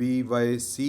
BYC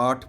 8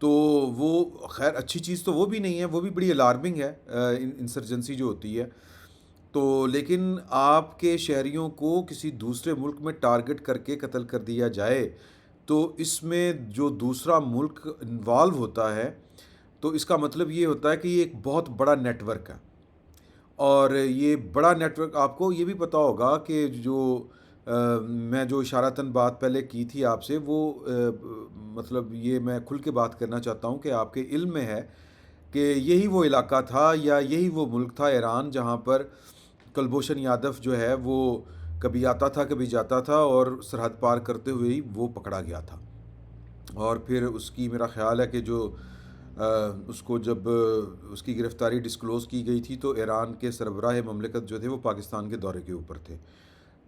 تو وہ خیر اچھی چیز تو وہ بھی نہیں ہے، وہ بھی بڑی الارمنگ ہے انسرجنسی جو ہوتی ہے. تو لیکن آپ کے شہریوں کو کسی دوسرے ملک میں ٹارگٹ کر کے قتل کر دیا جائے تو اس میں جو دوسرا ملک انوالو ہوتا ہے تو اس کا مطلب یہ ہوتا ہے کہ یہ ایک بہت بڑا نیٹ ورک ہے. اور یہ بڑا نیٹ ورک آپ کو یہ بھی پتہ ہوگا کہ جو میں جو اشارتاً بات پہلے کی تھی آپ سے وہ مطلب یہ میں کھل کے بات کرنا چاہتا ہوں کہ آپ کے علم میں ہے کہ یہی وہ علاقہ تھا یا یہی وہ ملک تھا ایران جہاں پر کلبھوشن یادو جو ہے وہ کبھی آتا تھا کبھی جاتا تھا اور سرحد پار کرتے ہوئے ہی وہ پکڑا گیا تھا. اور پھر اس کی میرا خیال ہے کہ جو اس کو جب اس کی گرفتاری ڈسکلوز کی گئی تھی تو ایران کے سربراہ مملکت جو تھے وہ پاکستان کے دورے کے اوپر تھے.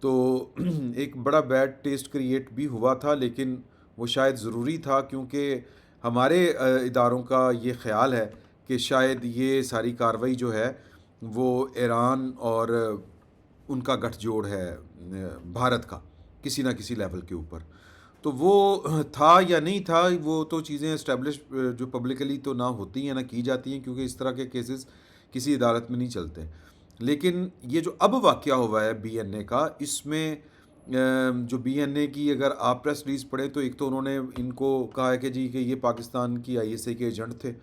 تو ایک بڑا بیڈ ٹیسٹ کریٹ بھی ہوا تھا لیکن وہ شاید ضروری تھا کیونکہ ہمارے اداروں کا یہ خیال ہے کہ شاید یہ ساری کارروائی جو ہے وہ ایران اور ان کا گٹھ جوڑ ہے بھارت کا کسی نہ کسی لیول کے اوپر. تو وہ تھا یا نہیں تھا وہ تو چیزیں اسٹیبلش جو پبلکلی تو نہ ہوتی ہیں نہ کی جاتی ہیں کیونکہ اس طرح کے کیسز کسی عدالت میں نہیں چلتے. لیکن یہ جو اب واقعہ ہوا ہے بی این اے کا اس میں جو بی این اے کی اگر آپ پریس ریلیز پڑھیں تو ایک تو انہوں نے ان کو کہا ہے کہ جی کہ یہ پاکستان کی آئی ایس اے کے ایجنٹ تھے.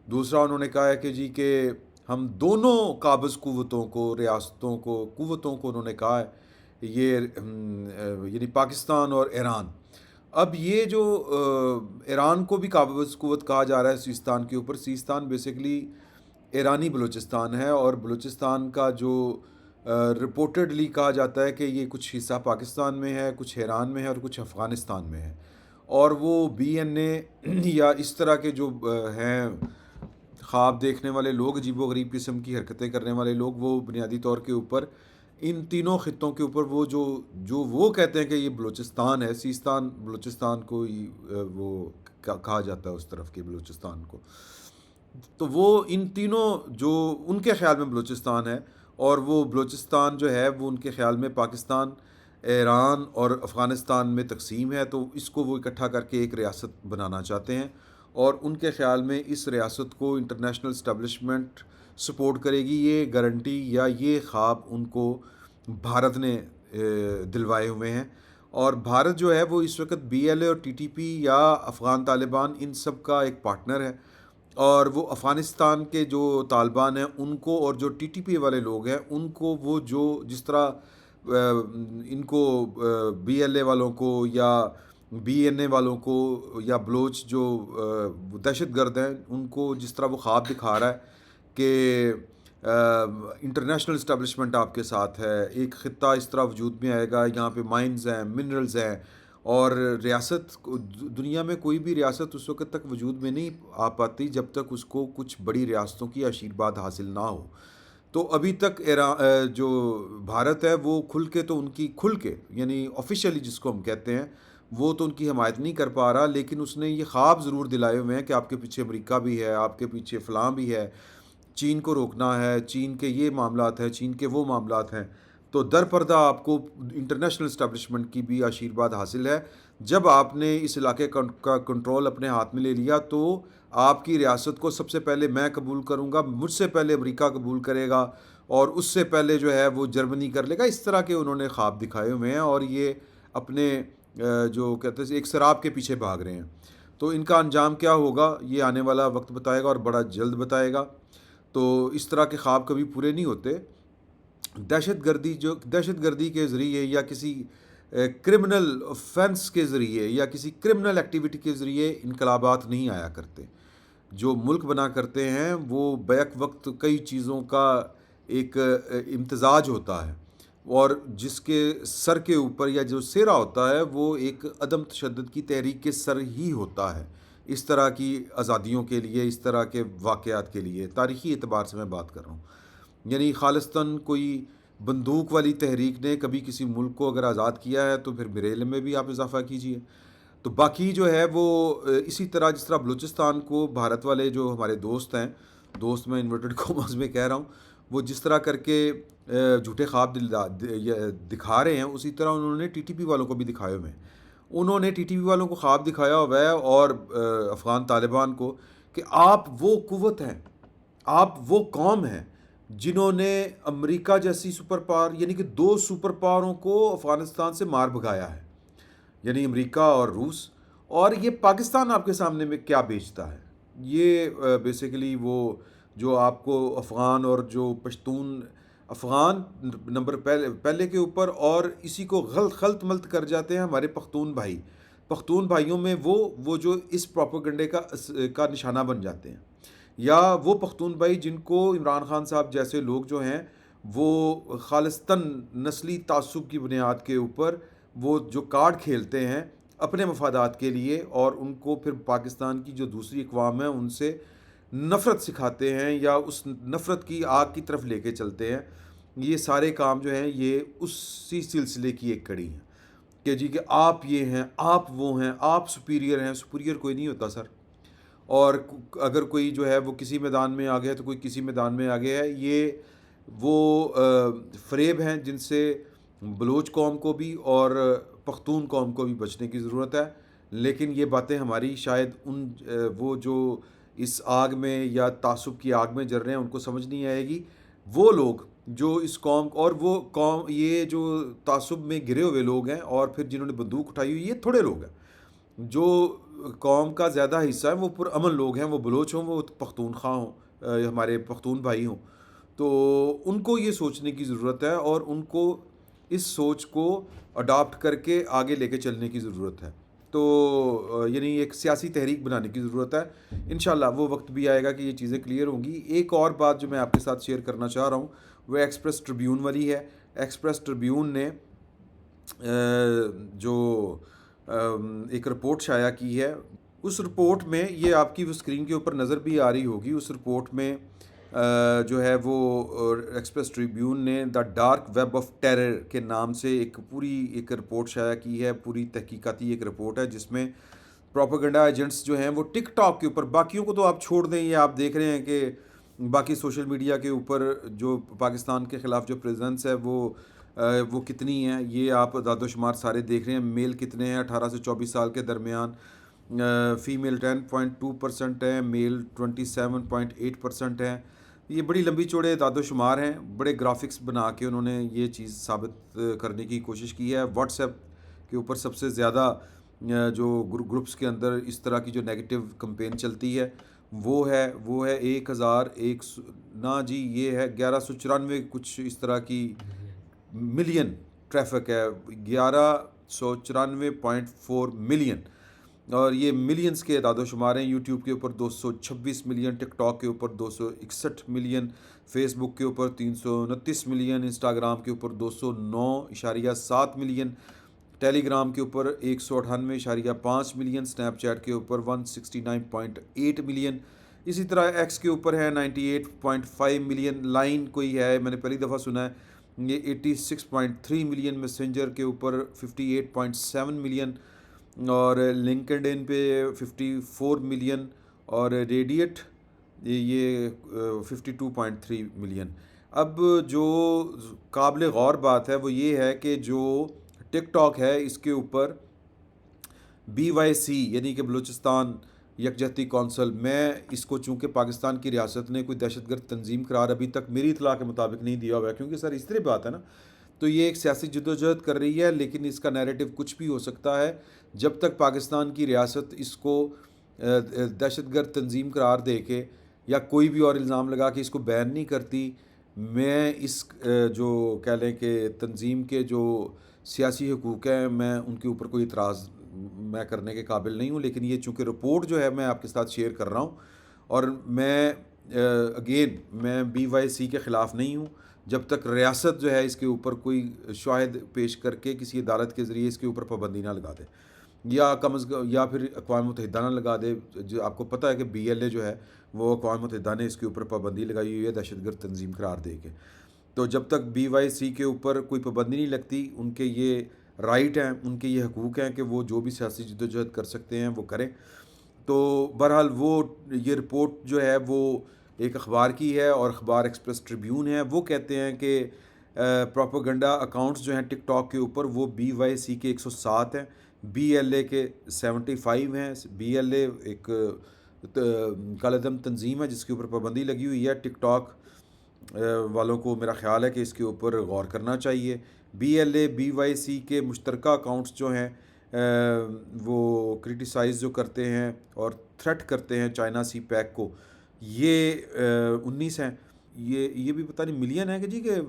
دوسرا انہوں نے کہا ہے کہ جی کہ ہم دونوں قابض قوتوں کو ریاستوں کو قوتوں کو انہوں نے کہا ہے یہ یعنی پاکستان اور ایران. اب یہ جو ایران کو بھی قابض قوت کہا جا رہا ہے سیستان کے اوپر. سیستان بیسیکلی ایرانی بلوچستان ہے اور بلوچستان کا جو رپورٹڈلی کہا جاتا ہے کہ یہ کچھ حصہ پاکستان میں ہے کچھ ایران میں ہے اور کچھ افغانستان میں ہے. اور وہ بی این اے یا اس طرح کے جو ہیں خواب دیکھنے والے لوگ عجیب و غریب قسم کی حرکتیں کرنے والے لوگ وہ بنیادی طور کے اوپر ان تینوں خطوں کے اوپر وہ جو وہ کہتے ہیں کہ یہ بلوچستان ہے سیستان بلوچستان کو ہی وہ کہا جاتا ہے اس طرف کے بلوچستان کو. تو وہ ان تینوں جو ان کے خیال میں بلوچستان ہے اور وہ بلوچستان جو ہے وہ ان کے خیال میں پاکستان ایران اور افغانستان میں تقسیم ہے تو اس کو وہ اکٹھا کر کے ایک ریاست بنانا چاہتے ہیں. اور ان کے خیال میں اس ریاست کو انٹرنیشنل اسٹیبلشمنٹ سپورٹ کرے گی. یہ گارنٹی یا یہ خواب ان کو بھارت نے دلوائے ہوئے ہیں. اور بھارت جو ہے وہ اس وقت بی ایل اے اور ٹی ٹی پی یا افغان طالبان ان سب کا ایک پارٹنر ہے. اور وہ افغانستان کے جو طالبان ہیں ان کو اور جو ٹی ٹی پی والے لوگ ہیں ان کو وہ جو جس طرح ان کو بی ایل اے والوں کو یا بی این اے والوں کو یا بلوچ جو دہشت گرد ہیں ان کو جس طرح وہ خواب دکھا رہا ہے کہ انٹرنیشنل اسٹیبلشمنٹ آپ کے ساتھ ہے ایک خطہ اس طرح وجود میں آئے گا یہاں پہ مائنز ہیں منرلز ہیں اور ریاست دنیا میں کوئی بھی ریاست اس وقت تک وجود میں نہیں آ پاتی جب تک اس کو کچھ بڑی ریاستوں کی آشیرواد حاصل نہ ہو. تو ابھی تک جو بھارت ہے وہ کھل کے یعنی آفیشیلی جس کو ہم کہتے ہیں وہ تو ان کی حمایت نہیں کر پا رہا لیکن اس نے یہ خواب ضرور دلائے ہوئے ہیں کہ آپ کے پیچھے امریکہ بھی ہے آپ کے پیچھے فلاں بھی ہے چین کو روکنا ہے چین کے یہ معاملات ہیں چین کے وہ معاملات ہیں. تو در پردہ آپ کو انٹرنیشنل اسٹیبلشمنٹ کی بھی آشیرواد حاصل ہے. جب آپ نے اس علاقے کا کنٹرول اپنے ہاتھ میں لے لیا تو آپ کی ریاست کو سب سے پہلے میں قبول کروں گا مجھ سے پہلے امریکہ قبول کرے گا اور اس سے پہلے جو ہے وہ جرمنی کر لے گا. اس طرح کے انہوں نے خواب دکھائے ہوئے ہیں اور یہ اپنے جو کہتے ہیں ایک سراب کے پیچھے بھاگ رہے ہیں. تو ان کا انجام کیا ہوگا یہ آنے والا وقت بتائے گا اور بڑا جلد بتائے گا. تو اس طرح کے خواب کبھی پورے نہیں ہوتے. دہشت گردی کے ذریعے یا کسی کرمنل offense کے ذریعے یا کسی کرمنل ایکٹیویٹی کے ذریعے انقلابات نہیں آیا کرتے. جو ملک بنا کرتے ہیں وہ بیک وقت کئی چیزوں کا ایک امتزاج ہوتا ہے اور جس کے سر کے اوپر یا جو سہرا ہوتا ہے وہ ایک عدم تشدد کی تحریک کے سر ہی ہوتا ہے. اس طرح کی آزادیوں کے لیے اس طرح کے واقعات کے لیے تاریخی اعتبار سے میں بات کر رہا ہوں. یعنی خالصتاً کوئی بندوق والی تحریک نے کبھی کسی ملک کو اگر آزاد کیا ہے تو پھر میرے علم میں بھی آپ اضافہ کیجیے. تو باقی جو ہے وہ اسی طرح جس طرح بلوچستان کو بھارت والے جو ہمارے دوست ہیں دوست میں انورٹڈ کوماز میں کہہ رہا ہوں وہ جس طرح کر کے جھوٹے خواب دکھا رہے ہیں اسی طرح انہوں نے ٹی ٹی پی والوں کو بھی دکھائے ہوئے ہیں. انہوں نے ٹی ٹی وی والوں کو خواب دکھایا ہوا ہے اور افغان طالبان کو کہ آپ وہ قوت ہیں، آپ وہ قوم ہیں جنہوں نے امریکہ جیسی سپر پاور یعنی کہ دو سپر پاوروں کو افغانستان سے مار بھگایا ہے، یعنی امریکہ اور روس، اور یہ پاکستان آپ کے سامنے میں کیا بیچتا ہے؟ یہ بیسیکلی وہ جو آپ کو افغان اور جو پشتون افغان نمبر پہلے کے اوپر، اور اسی کو خلط ملط کر جاتے ہیں ہمارے پختون بھائی، پختون بھائیوں میں وہ جو اس پروپیگنڈے کا نشانہ بن جاتے ہیں، یا وہ پختون بھائی جن کو عمران خان صاحب جیسے لوگ جو ہیں وہ خالصتاً نسلی تعصب کی بنیاد کے اوپر وہ جو کارڈ کھیلتے ہیں اپنے مفادات کے لیے، اور ان کو پھر پاکستان کی جو دوسری اقوام ہیں ان سے نفرت سکھاتے ہیں یا اس نفرت کی آگ کی طرف لے کے چلتے ہیں۔ یہ سارے کام جو ہیں یہ اسی سلسلے کی ایک کڑی ہیں کہ جی کہ آپ یہ ہیں، آپ وہ ہیں، آپ سپیریئر ہیں۔ سپیریئر کوئی نہیں ہوتا سر، اور اگر کوئی جو ہے وہ کسی میدان میں آ گیا تو کوئی کسی میدان میں آ گیا ہے۔ یہ وہ فریب ہیں جن سے بلوچ قوم کو بھی اور پختون قوم کو بھی بچنے کی ضرورت ہے، لیکن یہ باتیں ہماری شاید ان وہ جو اس آگ میں یا تعصب کی آگ میں جل رہے ہیں ان کو سمجھ نہیں آئے گی۔ وہ لوگ جو اس قوم اور وہ قوم یہ جو تعصب میں گرے ہوئے لوگ ہیں اور پھر جنہوں نے بندوق اٹھائی ہوئی، یہ تھوڑے لوگ ہیں۔ جو قوم کا زیادہ حصہ ہے وہ پرامن لوگ ہیں، وہ بلوچ ہوں، وہ پختونخوا ہوں، ہمارے پختون بھائی ہوں، تو ان کو یہ سوچنے کی ضرورت ہے اور ان کو اس سوچ کو اڈاپٹ کر کے آگے لے کے چلنے کی ضرورت ہے۔ تو یعنی ایک سیاسی تحریک بنانے کی ضرورت ہے۔ انشاءاللہ وہ وقت بھی آئے گا کہ یہ چیزیں کلیئر ہوں گی۔ ایک اور بات جو میں آپ کے ساتھ شیئر کرنا چاہ رہا ہوں وہ ایکسپریس ٹریبیون والی ہے۔ ایکسپریس ٹریبیون نے جو ایک رپورٹ شائع کی ہے، اس رپورٹ میں یہ آپ کی وہ اسکرین کے اوپر نظر بھی آ رہی ہوگی، اس رپورٹ میں جو ہے وہ ایکسپریس ٹریبیون نے the dark web of terror کے نام سے ایک رپورٹ شائع کی ہے، پوری تحقیقاتی ایک رپورٹ ہے جس میں پروپیگنڈا ایجنٹس جو ہیں وہ ٹک ٹاک کے اوپر، باقیوں کو تو آپ چھوڑ دیں، یہ آپ دیکھ رہے ہیں کہ باقی سوشل میڈیا کے اوپر جو پاکستان کے خلاف جو پریزنس ہے وہ کتنی ہے، یہ آپ اعداد و شمار سارے دیکھ رہے ہیں۔ میل کتنے ہیں 18 سے 24 سال کے درمیان، فیمیل 10.2% ہیں، میل 27.8% ہیں۔ یہ بڑی لمبی چوڑے اعداد و شمار ہیں، بڑے گرافکس بنا کے انہوں نے یہ چیز ثابت کرنے کی کوشش کی ہے۔ واٹس ایپ کے اوپر سب سے زیادہ جو گروپس کے اندر اس طرح کی جو نیگیٹو کمپین چلتی ہے وہ ہے 1100 نہ جی یہ ہے 1194 کچھ اس طرح کی ملین ٹریفک ہے، 1194.4 ملین، اور یہ ملینز کے اعداد و شمار ہیں۔ یوٹیوب کے اوپر 226 ملین، ٹک ٹاک کے اوپر 261 ملین، فیس بک کے اوپر 329 ملین، انسٹاگرام کے اوپر 209.7 ملین، ٹیلی گرام کے اوپر 198.5 ملین، سنیپ چیٹ کے اوپر 169.8 ملین، اسی طرح ایکس کے اوپر ہے 98.5 ملین، لائن کوئی ہے میں نے پہلی دفعہ سنا ہے یہ 86.3 ملین، میسنجر کے اوپر 58.7 ملین، اور لنکڈ ان پہ 54 ملین، اور ریڈیٹ یہ 52.3 ملین۔ اب جو قابل غور بات ہے وہ یہ ہے کہ جو ٹک ٹاک ہے اس کے اوپر BYC یعنی کہ بلوچستان یکجہتی کونسل، میں اس کو چونکہ پاکستان کی ریاست نے کوئی دہشت گرد تنظیم قرار ابھی تک میری اطلاع کے مطابق نہیں دیا ہوا ہے، کیونکہ سر اس طرح بات ہے نا، تو یہ ایک سیاسی جدوجہد کر رہی ہے، لیکن اس کا نیریٹو کچھ بھی ہو سکتا ہے۔ جب تک پاکستان کی ریاست اس کو دہشت گرد تنظیم قرار دے کے یا کوئی بھی اور الزام لگا کے اس کو بین نہیں کرتی، میں اس جو کہہ لیں کہ تنظیم کے جو سیاسی حقوق ہیں میں ان کے اوپر کوئی اعتراض میں کرنے کے قابل نہیں ہوں۔ لیکن یہ چونکہ رپورٹ جو ہے میں آپ کے ساتھ شیئر کر رہا ہوں، اور میں میں BYC کے خلاف نہیں ہوں جب تک ریاست جو ہے اس کے اوپر کوئی شواہد پیش کر کے کسی عدالت کے ذریعے اس کے اوپر پابندی نہ لگا دے، یا کم از کم یا پھر اقوام متحدہ نہ لگا دے۔ جو آپ کو پتہ ہے کہ BLA جو ہے وہ اقوام متحدہ نے اس کے اوپر پابندی لگائی ہوئی ہے دہشت گرد تنظیم قرار دے کے، تو جب تک BYC کے اوپر کوئی پابندی نہیں لگتی، ان کے یہ رائٹ ہیں، ان کے یہ حقوق ہیں کہ وہ جو بھی سیاسی جدوجہد کر سکتے ہیں وہ کریں۔ تو بہرحال یہ رپورٹ جو ہے وہ ایک اخبار کی ہے، اور اخبار ایکسپریس ٹریبیون ہے، وہ کہتے ہیں کہ پروپیگنڈا اکاؤنٹس جو ہیں ٹک ٹاک کے اوپر وہ BYC کے 107 ہیں، BLA کے 75 ہیں. BLA ایک کالعدم تنظیم ہے جس کے اوپر پابندی لگی ہوئی ہے. ٹک ٹاک والوں کو میرا خیال ہے کہ اس کے اوپر غور کرنا چاہیے. BLA BYC کے مشترکہ اکاؤنٹس جو ہیں وہ کرٹیسائز جو کرتے ہیں اور تھریٹ کرتے ہیں چائنا سی پیک کو, یہ 19 ہیں. یہ بھی پتہ نہیں ملین ہے کہ جی کہ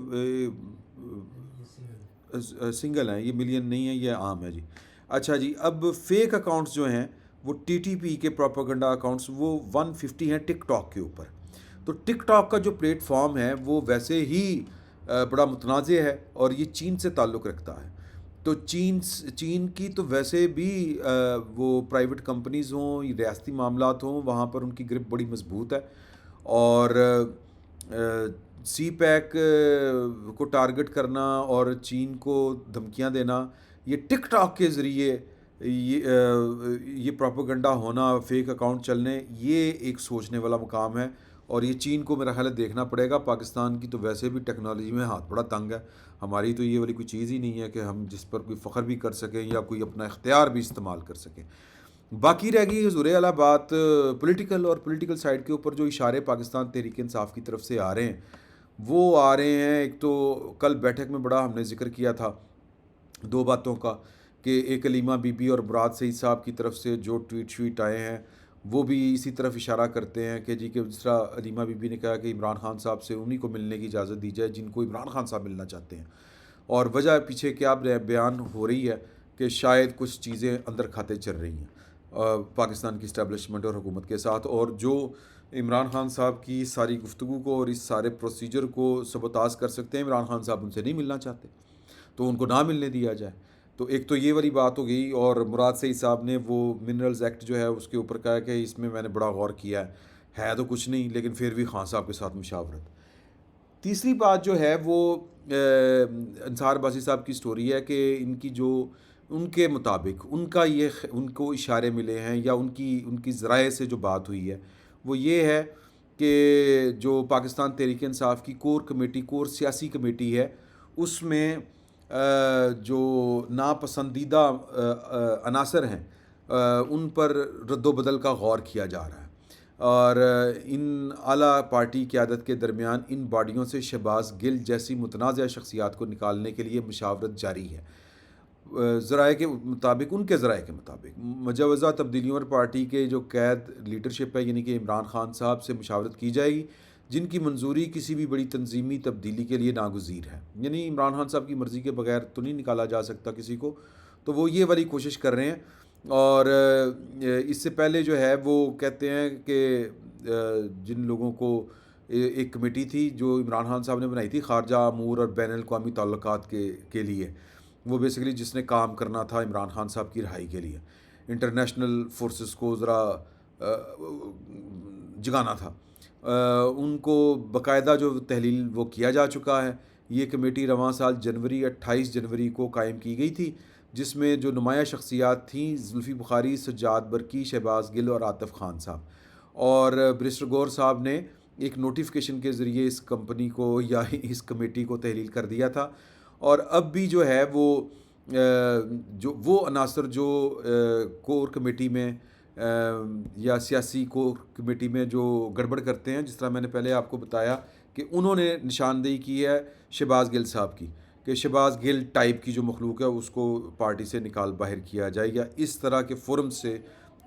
سنگل ہیں, یہ ملین نہیں ہے, یہ عام ہے جی. اچھا جی, اب فیک اکاؤنٹس جو ہیں وہ TTP کے پروپیگنڈا اکاؤنٹس وہ 150 ہیں ٹک ٹاک کے اوپر. تو ٹک ٹاک کا جو پلیٹ فارم ہے وہ ویسے ہی بڑا متنازع ہے اور یہ چین سے تعلق رکھتا ہے. تو چین کی تو ویسے بھی وہ پرائیویٹ کمپنیز ہوں یا ریاستی معاملات ہوں وہاں پر ان کی گرپ بڑی مضبوط ہے. اور سی پیک کو ٹارگٹ کرنا اور چین کو دھمکیاں دینا, یہ ٹک ٹاک کے ذریعے یہ پروپیگنڈا ہونا, فیک اکاؤنٹ چلنے, یہ ایک سوچنے والا مقام ہے. اور یہ چین کو میرا خیال ہے دیکھنا پڑے گا. پاکستان کی تو ویسے بھی ٹیکنالوجی میں ہاتھ بڑا تنگ ہے, ہماری تو یہ والی کوئی چیز ہی نہیں ہے کہ ہم جس پر کوئی فخر بھی کر سکیں یا کوئی اپنا اختیار بھی استعمال کر سکیں. باقی رہ گئی حضور اعلیٰ بات پولیٹیکل اور پولیٹیکل سائڈ کے اوپر. جو اشارے پاکستان تحریک انصاف کی طرف سے آ رہے ہیں وہ آ رہے ہیں. ایک تو کل بیٹھک میں بڑا ہم نے ذکر کیا تھا 2 باتوں کا, کہ ایک علیمہ بی بی اور مراد سعید صاحب کی طرف سے جو ٹویٹ آئے ہیں وہ بھی اسی طرف اشارہ کرتے ہیں کہ جی کہ جس طرح علیمہ بی بی نے کہا کہ عمران خان صاحب سے انہی کو ملنے کی اجازت دی جائے جن کو عمران خان صاحب ملنا چاہتے ہیں. اور وجہ پیچھے کیا بیان ہو رہی ہے کہ شاید کچھ چیزیں اندر کھاتے چل رہی ہیں پاکستان کی اسٹیبلشمنٹ اور حکومت کے ساتھ, اور جو عمران خان صاحب کی ساری گفتگو کو اور اس سارے پروسیجر کو سبوتاژ کر سکتے ہیں. عمران خان صاحب ان سے نہیں ملنا چاہتے تو ان کو نہ ملنے دیا جائے. تو ایک تو یہ والی بات ہو گئی. اور مراد سعید صاحب نے وہ منرلز ایکٹ جو ہے اس کے اوپر کہا کہ اس میں نے بڑا غور کیا ہے تو کچھ نہیں لیکن پھر بھی خان صاحب کے ساتھ مشاورت. تیسری بات جو ہے وہ انصار عباسی صاحب کی سٹوری ہے کہ ان کی جو ان کے مطابق ان کو اشارے ملے ہیں یا ان کی ذرائع سے جو بات ہوئی ہے وہ یہ ہے کہ جو پاکستان تحریک انصاف کی کور سیاسی کمیٹی ہے اس میں جو ناپسندیدہ عناصر ہیں ان پر رد و بدل کا غور کیا جا رہا ہے. اور ان اعلیٰ پارٹی قیادت کے درمیان ان باڈیوں سے شہباز گل جیسی متنازع شخصیات کو نکالنے کے لیے مشاورت جاری ہے. ذرائع کے مطابق ان کے ذرائع کے مطابق مجوزہ تبدیلیوں پر پارٹی کے جو قید لیڈرشپ ہے یعنی کہ عمران خان صاحب سے مشاورت کی جائے گی جن کی منظوری کسی بھی بڑی تنظیمی تبدیلی کے لیے ناگزیر ہے. یعنی عمران خان صاحب کی مرضی کے بغیر تو نہیں نکالا جا سکتا کسی کو, تو وہ یہ والی کوشش کر رہے ہیں. اور اس سے پہلے جو ہے وہ کہتے ہیں کہ جن لوگوں کو ایک کمیٹی تھی جو عمران خان صاحب نے بنائی تھی خارجہ امور اور بین الاقوامی تعلقات کے لیے, وہ بیسیکلی جس نے کام کرنا تھا عمران خان صاحب کی رہائی کے لیے, انٹرنیشنل فورسز کو ذرا جگانا تھا, ان کو باقاعدہ جو تحلیل وہ کیا جا چکا ہے. یہ کمیٹی رواں سال 28 جنوری کو قائم کی گئی تھی جس میں جو نمایاں شخصیات تھیں زلفی بخاری, سجاد برقی, شہباز گل اور عاطف خان صاحب. اور بیرسٹر گور صاحب نے ایک نوٹیفیکیشن کے ذریعے اس کمپنی کو یا اس کمیٹی کو تحلیل کر دیا تھا. اور اب بھی جو ہے وہ عناصر جو کور کمیٹی میں یا سیاسی کور کمیٹی میں جو گڑبڑ کرتے ہیں, جس طرح میں نے پہلے آپ کو بتایا کہ انہوں نے نشاندہی کی ہے شہباز گل صاحب کی کہ شہباز گل ٹائپ کی جو مخلوق ہے اس کو پارٹی سے باہر کیا جائے یا اس طرح کے فورم سے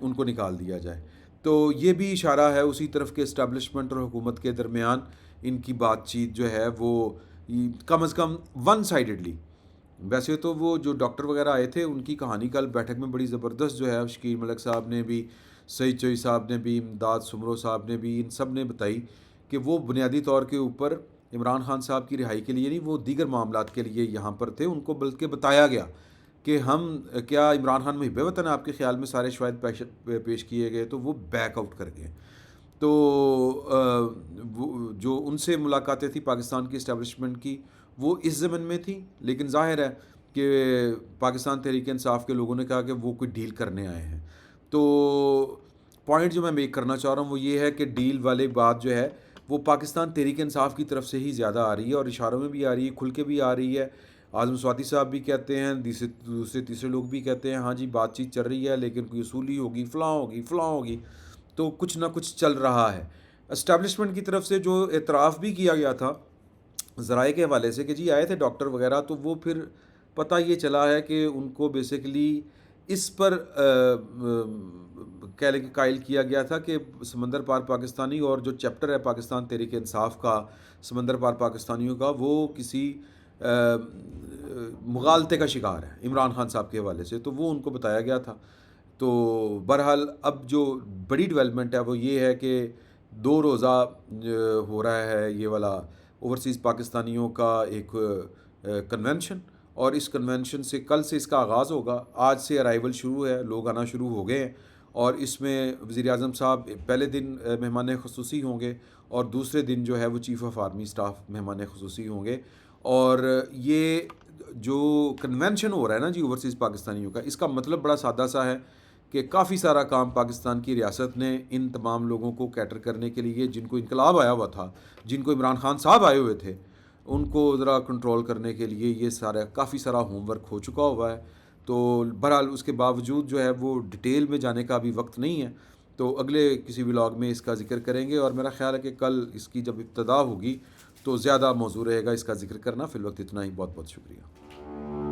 ان کو نکال دیا جائے. تو یہ بھی اشارہ ہے اسی طرف کے اسٹیبلشمنٹ اور حکومت کے درمیان ان کی بات چیت جو ہے وہ کم از کم ون سائیڈڈلی. ویسے تو وہ جو ڈاکٹر وغیرہ آئے تھے ان کی کہانی کل بیٹھک میں بڑی زبردست جو ہے شکیل ملک صاحب نے بھی, سعید چوئی صاحب نے بھی, امداد سمرو صاحب نے بھی, ان سب نے بتائی کہ وہ بنیادی طور کے اوپر عمران خان صاحب کی رہائی کے لیے نہیں, وہ دیگر معاملات کے لیے یہاں پر تھے. ان کو بلکہ بتایا گیا کہ ہم کیا عمران خان محب وطن آپ کے خیال میں سارے شواہد پیش کیے گئے تو وہ بیک آؤٹ کر گئے. تو جو ان سے ملاقاتیں تھیں پاکستان کی اسٹیبلشمنٹ کی وہ اس ضمن میں تھی, لیکن ظاہر ہے کہ پاکستان تحریک انصاف کے لوگوں نے کہا کہ وہ کوئی ڈیل کرنے آئے ہیں. تو پوائنٹ جو میں میک کرنا چاہ رہا ہوں وہ یہ ہے کہ ڈیل والی بات جو ہے وہ پاکستان تحریک انصاف کی طرف سے ہی زیادہ آ رہی ہے اور اشاروں میں بھی آ رہی ہے, کھل کے بھی آ رہی ہے. اعظم سواتی صاحب بھی کہتے ہیں، دوسرے تیسرے لوگ بھی کہتے ہیں ہاں جی بات چیت چل رہی ہے لیکن کوئی اصولی ہوگی، فلاں ہوگی، تو کچھ نہ کچھ چل رہا ہے۔ اسٹیبلشمنٹ کی طرف سے جو اعتراف بھی کیا گیا تھا ذرائع کے حوالے سے کہ جی آئے تھے ڈاکٹر وغیرہ، تو وہ پھر پتہ یہ چلا ہے کہ ان کو بیسیکلی اس پر قائل کیا گیا تھا کہ سمندر پار پاکستانی اور جو چیپٹر ہے پاکستان تحریک انصاف کا سمندر پار پاکستانیوں کا، وہ کسی مغالطے کا شکار ہے عمران خان صاحب کے حوالے سے، تو وہ ان کو بتایا گیا تھا۔ تو بہرحال اب جو بڑی ڈیولپمنٹ ہے وہ یہ ہے کہ 2 روزہ ہو رہا ہے یہ والا اوورسیز پاکستانیوں کا ایک کنونشن، اور اس کنونشن سے کل سے اس کا آغاز ہوگا۔ آج سے ارائیول شروع ہے، لوگ آنا شروع ہو گئے ہیں، اور اس میں وزیر اعظم صاحب پہلے دن مہمان خصوصی ہوں گے، اور دوسرے دن جو ہے وہ چیف آف آرمی اسٹاف مہمان خصوصی ہوں گے۔ اور یہ جو کنونشن ہو رہا ہے نا جی اوورسیز پاکستانیوں کا، اس کا مطلب بڑا سادہ سا ہے کہ کافی سارا کام پاکستان کی ریاست نے ان تمام لوگوں کو کیٹر کرنے کے لیے، جن کو انقلاب آیا ہوا تھا، جن کو عمران خان صاحب آئے ہوئے تھے، ان کو ذرا کنٹرول کرنے کے لیے یہ سارا کافی سارا ہوم ورک ہو چکا ہوا ہے۔ تو بہرحال اس کے باوجود جو ہے وہ ڈیٹیل میں جانے کا ابھی وقت نہیں ہے، تو اگلے کسی ولاگ میں اس کا ذکر کریں گے، اور میرا خیال ہے کہ کل اس کی جب ابتدا ہوگی تو زیادہ موضوع رہے گا اس کا ذکر کرنا۔ فی الوقت اتنا ہی، بہت بہت شکریہ۔